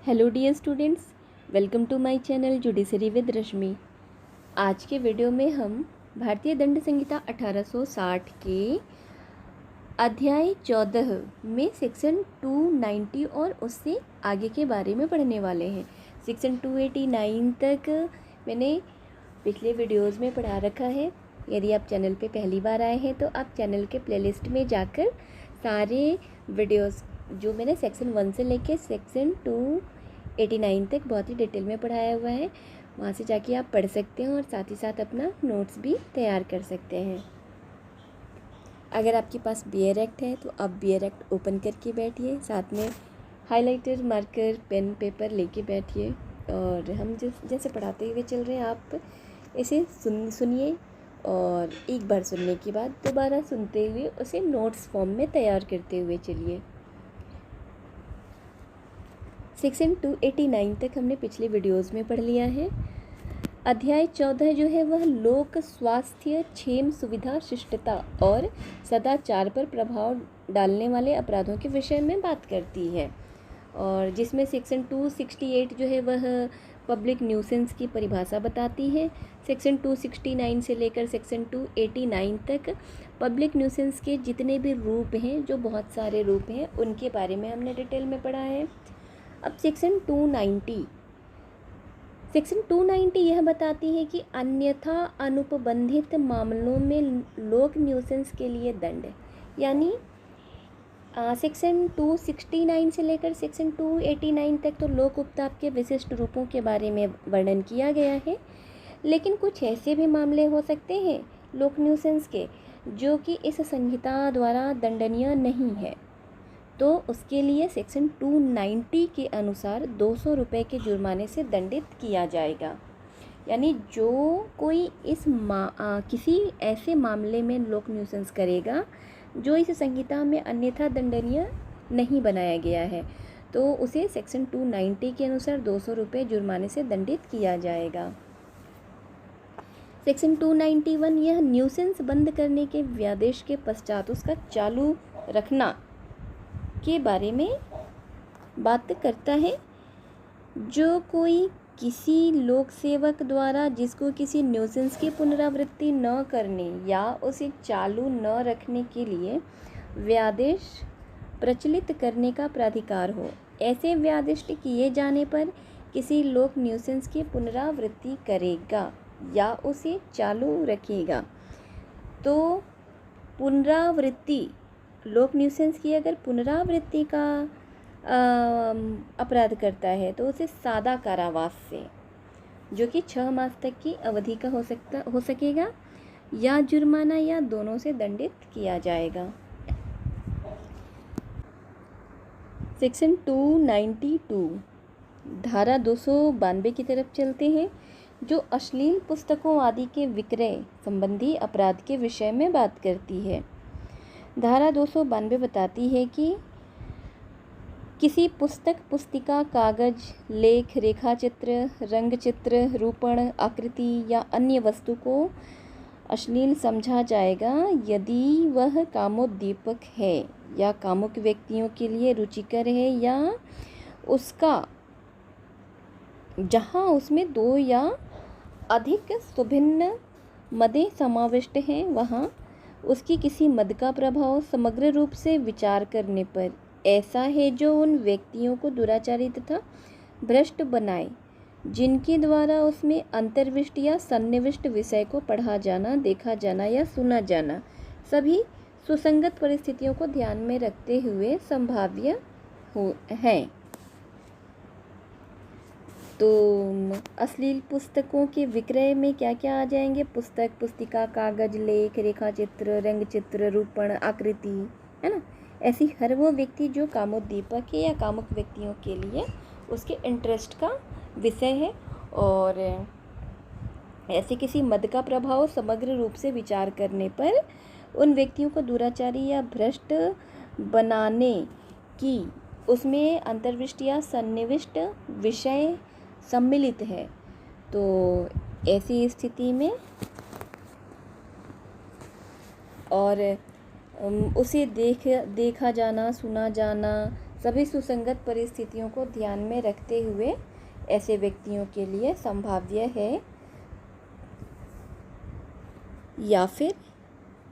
Hello dear students, welcome to my channel judiciary with Rashmi. आज के video में हम भारतीय दंड संहिता 1860 के अध्याय 14 में सेक्शन 290 और उससे आगे के बारे में पढ़ने वाले हैं। सेक्शन 289 तक मैंने पिछले वीडियोस में पढ़ा रखा है। यदि आप चैनल पे पहली बार आए हैं तो आप चैनल के प्लेलिस्ट में जाकर सारे वीडियोस जो मैंने सेक्शन 1 से लेकर सेक्शन 289 तक बहुत ही डिटेल में पढ़ाया हुआ है, वहाँ से जाके आप पढ़ सकते हैं और साथ ही साथ अपना नोट्स भी तैयार कर सकते हैं। अगर आपके पास बियर एक्ट है तो आप बियर एक्ट ओपन करके बैठिए, साथ में हाइलाइटर, मार्कर, पेन, पेपर लेके बैठिए और हम जैसे पढ़ाते हुए चल रहे हैं आप इसे सुनिए और एक बार सुनने के बाद दोबारा सुनते हुए उसे नोट्स फॉर्म में तैयार करते हुए चलिए। सेक्शन 289 तक हमने पिछले वीडियोस में पढ़ लिया है। अध्याय 14 जो है वह लोक स्वास्थ्य, क्षेम, सुविधा, शिष्टता और सदाचार पर प्रभाव डालने वाले अपराधों के विषय में बात करती है, और जिसमें सेक्शन 268 जो है वह पब्लिक न्यूसेंस की परिभाषा बताती है। सेक्शन 269 से लेकर सेक्शन 289 तक पब्लिक न्यूसेंस के जितने भी रूप हैं, जो बहुत सारे रूप हैं, उनके बारे में हमने डिटेल में पढ़ा है। अब सेक्शन 290 यह बताती है कि अन्यथा अनुपबंधित मामलों में लोक न्यूसेंस के लिए दंड, यानी सेक्शन 269 से लेकर सेक्शन 289 तक तो लोक उपताप के विशिष्ट रूपों के बारे में वर्णन किया गया है, लेकिन कुछ ऐसे भी मामले हो सकते हैं लोक न्यूसेंस के जो कि इस संहिता द्वारा दंडनीय नहीं है, तो उसके लिए सेक्शन 290 के अनुसार 200 रुपये के जुर्माने से दंडित किया जाएगा। यानी जो कोई किसी ऐसे मामले में लोक न्यूसेंस करेगा जो इस संहिता में अन्यथा दंडनीय नहीं बनाया गया है, तो उसे सेक्शन 290 के अनुसार 200 रुपये जुर्माने से दंडित किया जाएगा। सेक्शन 291 यह न्यूसेंस बंद करने के व्यादेश के पश्चात उसका चालू रखना के बारे में बात करता है। जो कोई किसी लोक सेवक द्वारा जिसको किसी न्यूसेंस की पुनरावृत्ति न करने या उसे चालू न रखने के लिए व्यादेश प्रचलित करने का प्राधिकार हो, ऐसे व्यादिष्ट किए जाने पर किसी लोक न्यूसेंस की पुनरावृत्ति करेगा या उसे चालू रखेगा, तो पुनरावृत्ति लोक न्यूसेंस की अगर पुनरावृत्ति का अपराध करता है तो उसे सादा कारावास से, जो कि 6 मास तक की अवधि का हो सकेगा, या जुर्माना या दोनों से दंडित किया जाएगा। सेक्शन 292 धारा 292 की तरफ चलते हैं, जो अश्लील पुस्तकों आदि के विक्रय संबंधी अपराध के विषय में बात करती है। धारा 292 बताती है कि किसी पुस्तक, पुस्तिका, कागज, लेख, रेखाचित्र, रंगचित्र, रूपण, आकृति या अन्य वस्तु को अश्लील समझा जाएगा यदि वह कामोद्दीपक है या कामुक व्यक्तियों के लिए रुचिकर है, या उसका जहाँ उसमें 2 या अधिक सुभिन्न मदें समाविष्ट हैं वहाँ उसकी किसी मद का प्रभाव समग्र रूप से विचार करने पर ऐसा है जो उन व्यक्तियों को दुराचारी तथा भ्रष्ट बनाए जिनके द्वारा उसमें अंतर्विष्ट या सन्निविष्ट विषय को पढ़ा जाना, देखा जाना या सुना जाना सभी सुसंगत परिस्थितियों को ध्यान में रखते हुए संभाव्य हैं। तो अश्लील पुस्तकों के विक्रय में क्या क्या आ जाएंगे? पुस्तक, पुस्तिका, कागज, लेख, रेखाचित्र, रंगचित्र, रूपण, आकृति, है ना। ऐसी हर वो व्यक्ति जो कामोद्दीपक है या कामुक व्यक्तियों के लिए उसके इंटरेस्ट का विषय है, और ऐसे किसी मद का प्रभाव समग्र रूप से विचार करने पर उन व्यक्तियों को दुराचारी या भ्रष्ट बनाने की उसमें अंतर्विष्ट या सन्निविष्ट विषय सम्मिलित है, तो ऐसी स्थिति में और उसे देखा जाना, सुना जाना, सभी सुसंगत परिस्थितियों को ध्यान में रखते हुए ऐसे व्यक्तियों के लिए संभाव्य है, या फिर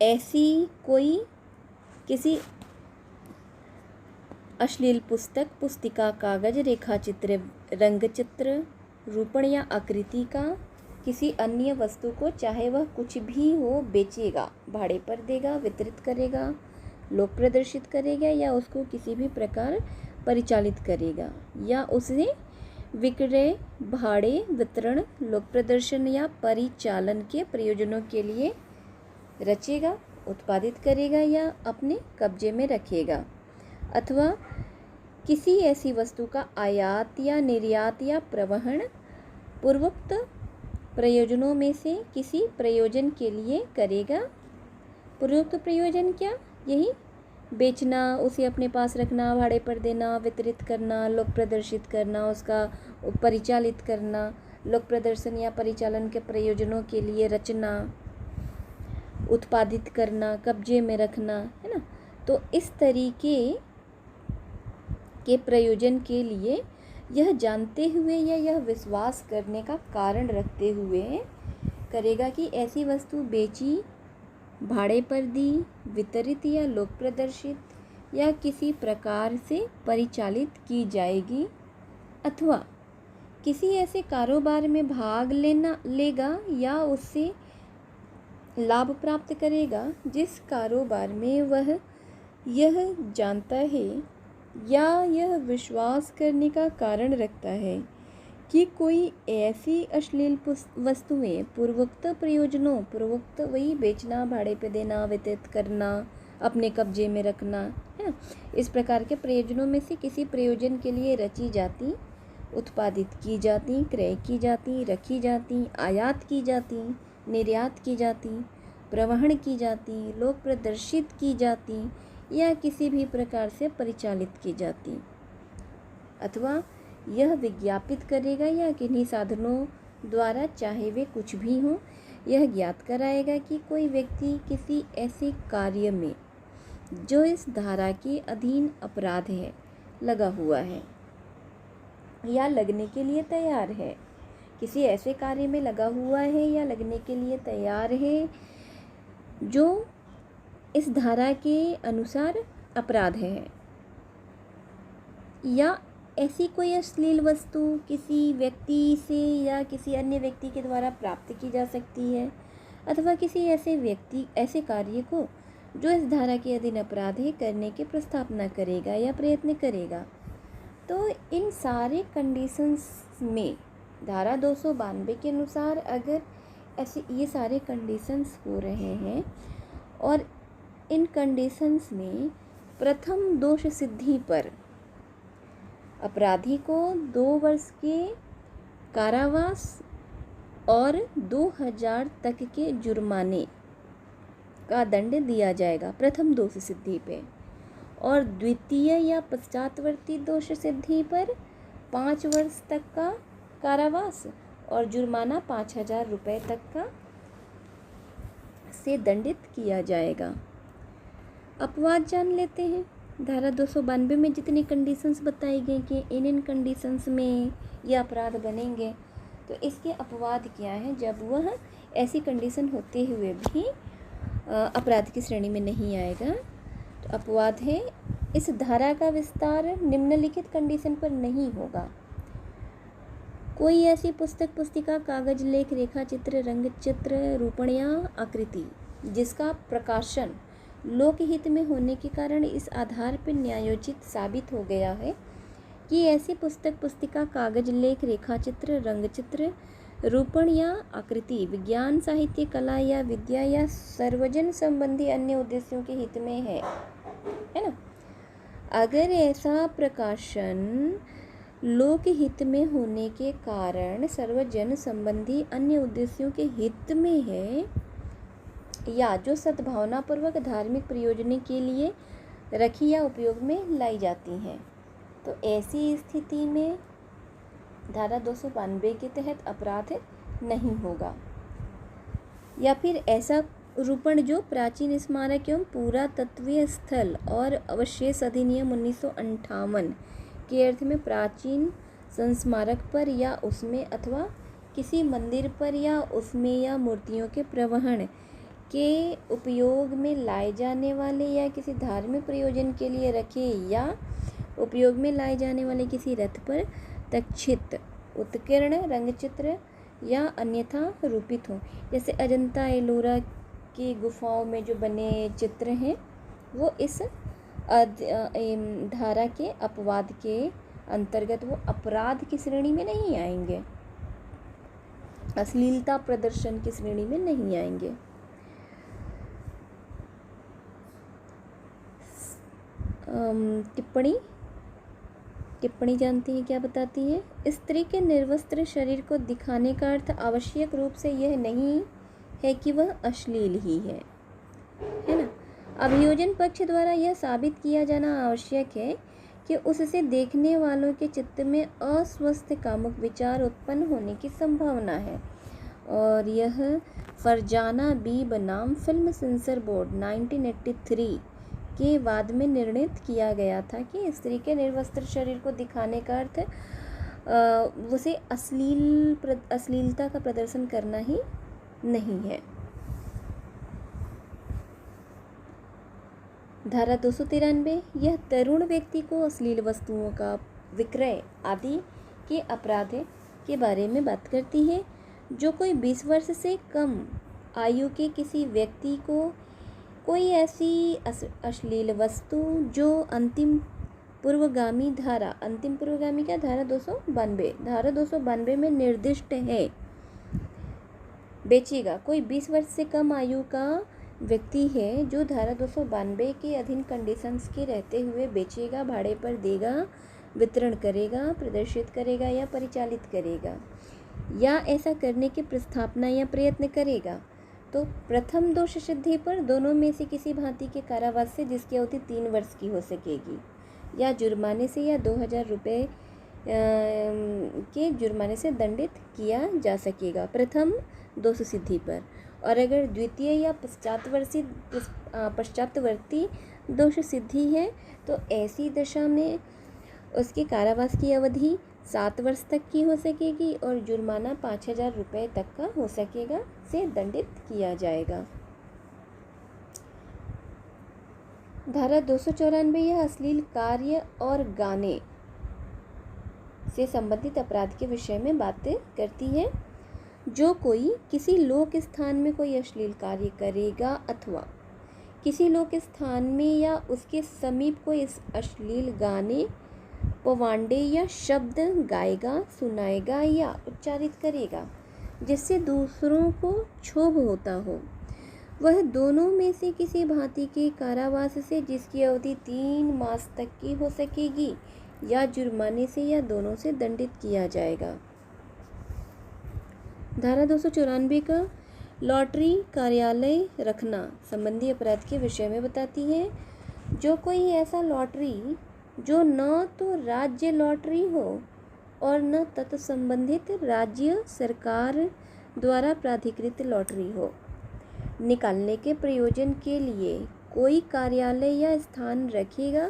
ऐसी कोई किसी अश्लील पुस्तक, पुस्तिका, कागज, रेखाचित्र, रंगचित्र, रूपण या आकृति का किसी अन्य वस्तु को, चाहे वह कुछ भी हो, बेचेगा, भाड़े पर देगा, वितरित करेगा, लोक प्रदर्शित करेगा या उसको किसी भी प्रकार परिचालित करेगा, या उसे विक्रय, भाड़े, वितरण, लोक प्रदर्शन या परिचालन के प्रयोजनों के लिए रचेगा, उत्पादित करेगा या अपने कब्जे में रखेगा, अथवा किसी ऐसी वस्तु का आयात या निर्यात या प्रवहन पूर्वोक्त प्रयोजनों में से किसी प्रयोजन के लिए करेगा। पूर्वोक्त प्रयोजन क्या? यही बेचना, उसे अपने पास रखना, भाड़े पर देना, वितरित करना, लोक प्रदर्शित करना, उसका परिचालित करना, लोक प्रदर्शन या परिचालन के प्रयोजनों के लिए रचना, उत्पादित करना, कब्जे में रखना, है ना। तो इस तरीके के प्रयोजन के लिए यह जानते हुए या यह विश्वास करने का कारण रखते हुए करेगा कि ऐसी वस्तु बेची, भाड़े पर दी, वितरित या लोक प्रदर्शित या किसी प्रकार से परिचालित की जाएगी, अथवा किसी ऐसे कारोबार में भाग लेगा या उससे लाभ प्राप्त करेगा जिस कारोबार में वह यह जानता है या यह विश्वास करने का कारण रखता है कि कोई ऐसी अश्लील वस्तुएं पूर्वोक्त प्रयोजनों, पूर्वोक्त वही बेचना, भाड़े पे देना, वितरित करना, अपने कब्जे में रखना, है, इस प्रकार के प्रयोजनों में से किसी प्रयोजन के लिए रची जाती, उत्पादित की जाती, क्रय की जाती, रखी जाती, आयात की जाती, निर्यात की जाती, प्रवहन की जाती, लोक प्रदर्शित की जाती या किसी भी प्रकार से परिचालित की जाती, अथवा यह विज्ञापित करेगा या किन्हीं साधनों द्वारा, चाहे वे कुछ भी हों, यह ज्ञात कराएगा कि कोई व्यक्ति किसी ऐसे कार्य में जो इस धारा के अधीन अपराध है लगा हुआ है या लगने के लिए तैयार है, किसी ऐसे कार्य में लगा हुआ है या लगने के लिए तैयार है जो इस धारा के अनुसार अपराध है, या ऐसी कोई अश्लील वस्तु किसी व्यक्ति से या किसी अन्य व्यक्ति के द्वारा प्राप्त की जा सकती है, अथवा किसी ऐसे कार्य को जो इस धारा के अधीन अपराध है करने की प्रस्तावना करेगा या प्रयत्न करेगा। तो इन सारे कंडीशंस में धारा 292 के अनुसार अगर ऐसे ये सारे कंडीशंस हो रहे हैं और इन कंडीशंस में प्रथम दोष सिद्धि पर अपराधी को 2 वर्ष के कारावास और 2000 तक के जुर्माने का दंड दिया जाएगा प्रथम दोष सिद्धि पे, और द्वितीय या पश्चातवर्ती दोष सिद्धि पर 5 वर्ष तक का कारावास और जुर्माना 5000 रुपये तक का से दंडित किया जाएगा। अपवाद जान लेते हैं। धारा 292 में जितनी कंडीशंस बताई गई कि इन कंडीशंस में ये अपराध बनेंगे, तो इसके अपवाद क्या हैं जब वह ऐसी कंडीशन होते हुए भी अपराध की श्रेणी में नहीं आएगा। तो अपवाद है, इस धारा का विस्तार निम्नलिखित कंडीशन पर नहीं होगा। कोई ऐसी पुस्तक, पुस्तिका, कागज, लेख, रेखाचित्र, रंगचित्र, रूपण या आकृति जिसका प्रकाशन लोकहित में होने के कारण इस आधार पर न्यायोचित साबित हो गया है कि ऐसी पुस्तक, पुस्तिका, कागज, लेख, रेखाचित्र, रंगचित्र, रूपण या आकृति विज्ञान, साहित्य, कला या विद्या या सर्वजन संबंधी अन्य उद्देश्यों के हित में है ना। अगर ऐसा प्रकाशन लोकहित में होने के कारण सर्वजन संबंधी अन्य उद्देश्यों के हित में है या जो सद्भावनापूर्वक धार्मिक प्रयोजन के लिए रखी या उपयोग में लाई जाती हैं, तो ऐसी स्थिति में धारा 292 के तहत अपराध नहीं होगा। या फिर ऐसा रूपण जो प्राचीन स्मारक एवं पुरातत्वीय स्थल और अवशेष अधिनियम 1958 के अर्थ में प्राचीन संस्मारक पर या उसमें अथवा किसी मंदिर पर या उसमें या मूर्तियों के प्रवहन के उपयोग में लाए जाने वाले या किसी धार्मिक प्रयोजन के लिए रखे या उपयोग में लाए जाने वाले किसी रथ पर तक्षित उत्कीर्ण रंगचित्र या अन्यथा रूपित हो। जैसे अजंता एलोरा की गुफाओं में जो बने चित्र हैं वो इस धारा के अपवाद के अंतर्गत, वो अपराध की श्रेणी में नहीं आएंगे, अश्लीलता प्रदर्शन की श्रेणी में नहीं आएंगे। टिप्पणी जानती हैं क्या बताती है? स्त्री के निर्वस्त्र शरीर को दिखाने का अर्थ आवश्यक रूप से यह नहीं है कि वह अश्लील ही है ना। अभियोजन पक्ष द्वारा यह साबित किया जाना आवश्यक है कि उससे देखने वालों के चित्त में अस्वस्थ कामुक विचार उत्पन्न होने की संभावना है, और यह फरजाना बी बनाम फिल्म सेंसर बोर्ड 1983 के बाद में निर्णित किया गया था कि स्त्री के निर्वस्त्र शरीर को दिखाने का अर्थ उसे अश्लीलता का प्रदर्शन करना ही नहीं है। धारा 293 यह तरुण व्यक्ति को अश्लील वस्तुओं का विक्रय आदि के अपराध के बारे में बात करती है। जो कोई 20 वर्ष से कम आयु के किसी व्यक्ति को कोई ऐसी अश्लील वस्तु जो अंतिम पूर्वगामी क्या धारा 292 में निर्दिष्ट है बेचेगा। कोई 20 वर्ष से कम आयु का व्यक्ति है जो धारा 292 के अधीन कंडीशंस के रहते हुए बेचेगा, भाड़े पर देगा, वितरण करेगा, प्रदर्शित करेगा या परिचालित करेगा या ऐसा करने की प्रस्थापना या प्रयत्न करेगा, तो प्रथम दोष सिद्धि पर दोनों में से किसी भांति के कारावास से जिसकी अवधि 3 वर्ष की हो सकेगी या जुर्माने से या 2000 रुपये के जुर्माने से दंडित किया जा सकेगा प्रथम दोष सिद्धि पर। और अगर द्वितीय या पश्चातवर्ती दोष सिद्धि है तो ऐसी दशा में उसके कारावास की अवधि 7 वर्ष तक की हो सकेगी और जुर्माना 5000 रुपये तक का हो सकेगा से दंडित किया जाएगा। धारा 294 यह अश्लील कार्य और गाने से संबंधित अपराध के विषय में बातें करती है। जो कोई किसी लोक स्थान में कोई अश्लील कार्य करेगा अथवा किसी लोक स्थान में या उसके समीप कोई अश्लील गाने, पवांडे या शब्द गाएगा, सुनाएगा या उच्चारित करेगा जिससे दूसरों को क्षोभ होता हो, वह दोनों में से किसी भांति के कारावास से जिसकी अवधि 3 मास तक की हो सकेगी या जुर्माने से या दोनों से दंडित किया जाएगा। धारा 294 का लॉटरी कार्यालय रखना संबंधी अपराध के विषय में बताती है। जो कोई ऐसा लॉटरी जो न तो राज्य लॉटरी हो और न तत्संबंधित राज्य सरकार द्वारा प्राधिकृत लॉटरी हो, निकालने के प्रयोजन के लिए कोई कार्यालय या स्थान रखेगा,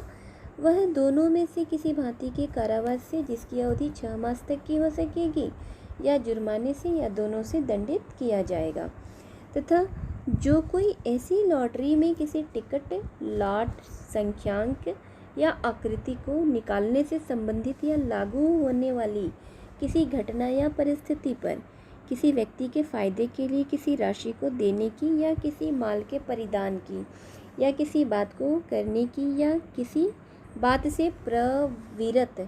वह दोनों में से किसी भांति के कारावास से जिसकी अवधि 6 मास तक की हो सकेगी या जुर्माने से या दोनों से दंडित किया जाएगा। तथा जो कोई ऐसी लॉटरी में किसी टिकट, लॉट संख्यांक या आकृति को निकालने से संबंधित या लागू होने वाली किसी घटना या परिस्थिति पर किसी व्यक्ति के फायदे के लिए किसी राशि को देने की या किसी माल के परिधान की या किसी बात को करने की या किसी बात से प्रवृत्त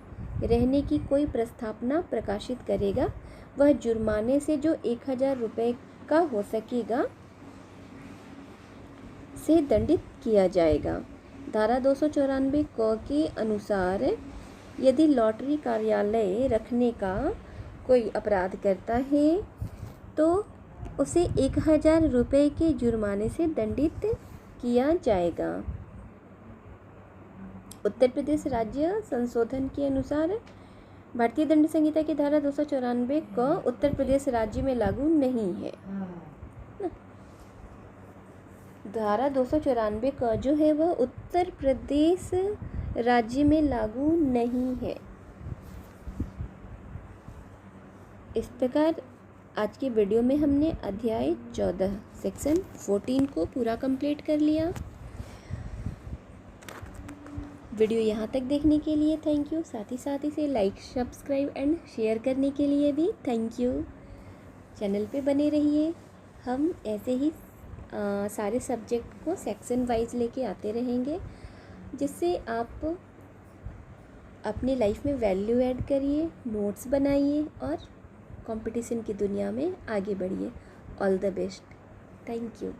रहने की कोई प्रस्तावना प्रकाशित करेगा, वह जुर्माने से जो 1000 रुपये का हो सकेगा से दंडित किया जाएगा। धारा 294 क के अनुसार यदि लॉटरी कार्यालय रखने का कोई अपराध करता है तो उसे 1000 रुपये के जुर्माने से दंडित किया जाएगा। उत्तर प्रदेश राज्य संशोधन के अनुसार भारतीय दंड संहिता की धारा 294 क उत्तर प्रदेश राज्य में लागू नहीं है। धारा 294 का जो है वह उत्तर प्रदेश राज्य में लागू नहीं है। इस प्रकार आज की वीडियो में हमने अध्याय 14 सेक्शन 14 को पूरा कंप्लीट कर लिया। वीडियो यहाँ तक देखने के लिए थैंक यू। साथ ही इसे लाइक, सब्सक्राइब एंड शेयर करने के लिए भी थैंक यू। चैनल पे बने रहिए। हम ऐसे ही सारे सब्जेक्ट को सेक्शन वाइज लेके आते रहेंगे, जिससे आप अपनी लाइफ में वैल्यू ऐड करिए, नोट्स बनाइए और कंपटीशन की दुनिया में आगे बढ़िए। All the best. Thank you.